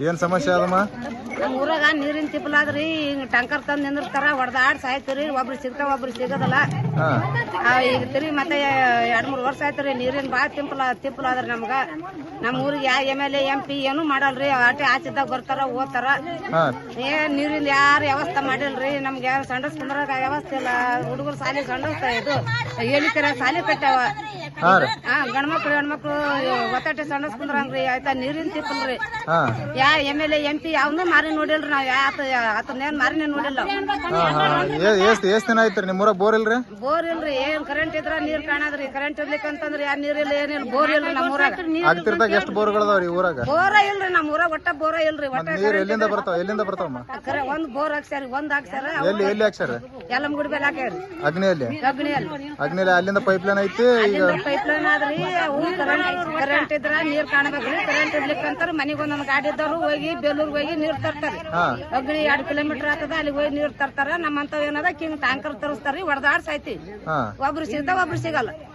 ಏನ್ ಸಮಸ್ಯೆ ಅದಮ್ಮ? ನಮ್ಮ ಊರಾಗ ನೀರಿನ ತಿಪ್ಪಲಾದ್ರಿ ಹಿಂಗ್ ಟ್ಯಾಂಕರ್ ತಂದ್ ನಿಂದಿರ್ತಾರ, ಹೊಡೆದಾಡ್ ಸಾಯ್ತಿರಿ. ಒಬ್ರು ಸಿಗ್ತಾವ, ಒಬ್ರು ಸಿಗೋದಲ್ಲ. ಈಗ ತಿರುಗಿ ಮತ್ತೆ 2-3 ವರ್ಷ ಆಯ್ತ್ರಿ. ನೀರಿನ ಬಾಳ ತಿಪ್ಪಲಾದ್ರಿ ನಮ್ಗ. ನಮ್ಮ ಊರಿಗೆ ಯಾವ MLA MP ಏನು ಮಾಡಲ್ರಿ. ಆಟೆ ಆಚಿದಾಗ ಬರ್ತಾರ, ಓದ್ತಾರ. ನೀರಿಂದ ಯಾರು ವ್ಯವಸ್ಥೆ ಮಾಡಿಲ್ರಿ. ನಮ್ಗೆ ಸಂಡಸ್ ಕುಂದ್ರಾಗ ವ್ಯವಸ್ಥೆ ಇಲ್ಲ. ಹುಡುಗರು ಸಾಲಿ ಸಂಡಸ್ ಇದು ಹೇಳಿಕರ ಸಾಲಿ ಕಟ್ಟಾವ. ಗಂಡ್ಮಕ್ಳು ಒತ್ತಾಟೆ ಸಂಡಸ್ ಕುಂದ್ರಂಗ್ರಿ. ಆಯ್ತಾ ನೀರಿನ ತಿಪ್ಪಲ್ರಿ. ಯಾವ MLA MP ಯಾವನು ಮಾರಿ ನೋಡಿಲ್ರಿ. ನಾವ್ ಆತನೇನ್ ಮಾರಿನೇ ನೋಡಿಲ್ಲ. ಎಷ್ಟ್ ದಿನ ಆಯ್ತ್ರಿ ನಿಮ್ಮೂರಾಗ ಬೋರ್ ಇಲ್ರಿ? ಬೋರ್ ಇಲ್ರಿ. ಏನ್ ಕರೆಂಟ್ ಇದ್ರ ನೀರ್ ಕಾಣದ್ರಿ. ಕರೆಂಟ್ ಇರ್ಲಿಕ್ಕಂತಂದ್ರ ಯಾರು ನೀರಿಲ್ಲ, ಏನಿಲ್ಲ. ಬೋರ್ ಇಲ್ರಿ ನಮ್ಮ ಊರಾಗ. ಆಗ್ತಿರ್ದಾಗ ಎಷ್ಟು ಬೋರ್ಗಳದಾವ್ರಿ ಊರಾಗ? ಬೋರ ಇಲ್ರಿ ನಮ್ಮ ಊರಾಗ. ಒಟ್ಟ ಬೋರ ಇಲ್ರಿ. ನೀರ್ ಎಲ್ಲಿಂದ ಬರ್ತಾವಮ್ಮ? ಒಂದ್ ಬೋರ್ ಹಾಕ್ಸ್ಯಾರ, ಒಂದ್ ಹಾಕ್ಸ್ಯಾರ. ಎಲ್ಲಿ ಹಾಕ್ಸ್ಯಾರ? ಯಲ್ಲಮಗುಡಿ ಮೇಲೆ ಹಾಕ್ಯಾರಿ. ಅಗ್ನಿಯಲ್ಲಿ ಅಲ್ಲಿಂದ ಪೈಪ್ ಲೈನ್ ಐತಿ. ಪೈಪ್ ಲೈನ್ ಆದ್ರಿ. ಕರೆಂಟ್ ಇದ್ರ ನೀರ್ ಕಾಣಬೇಕ್ರಿ. ಕರೆಂಟ್ ಇರ್ಲಿಕ್ಕಂತಾರ ಮನಿಗ್ ಒಂದೊಂದ್ ಗಾಡಿ ಇದ್ದವ್ರು ಹೋಗಿ ಬೇಲೂರ್ಗ್ ಹೋಗಿ ನೀರ್ ತರ್ತಾರ. ಅಗ್ನಿ 2 ಕಿಲೋಮೀಟರ್ ಆಗ್ತದ, ಅಲ್ಲಿ ಹೋಗಿ ನೀರ್ ತರ್ತಾರ. ನಮ್ಮಂತವ್ ಏನದ ಕಿಂಗ್ ಟ್ಯಾಂಕರ್ ತರಿಸ್ತಾರಿ. ಹೊಡೆದಾಡ್ ಸಾಯ್ತಿ. ಒಬ್ರು ಸಿಗ್ತಾವ, ಒಬ್ರು ಸಿಗಲ್ಲ.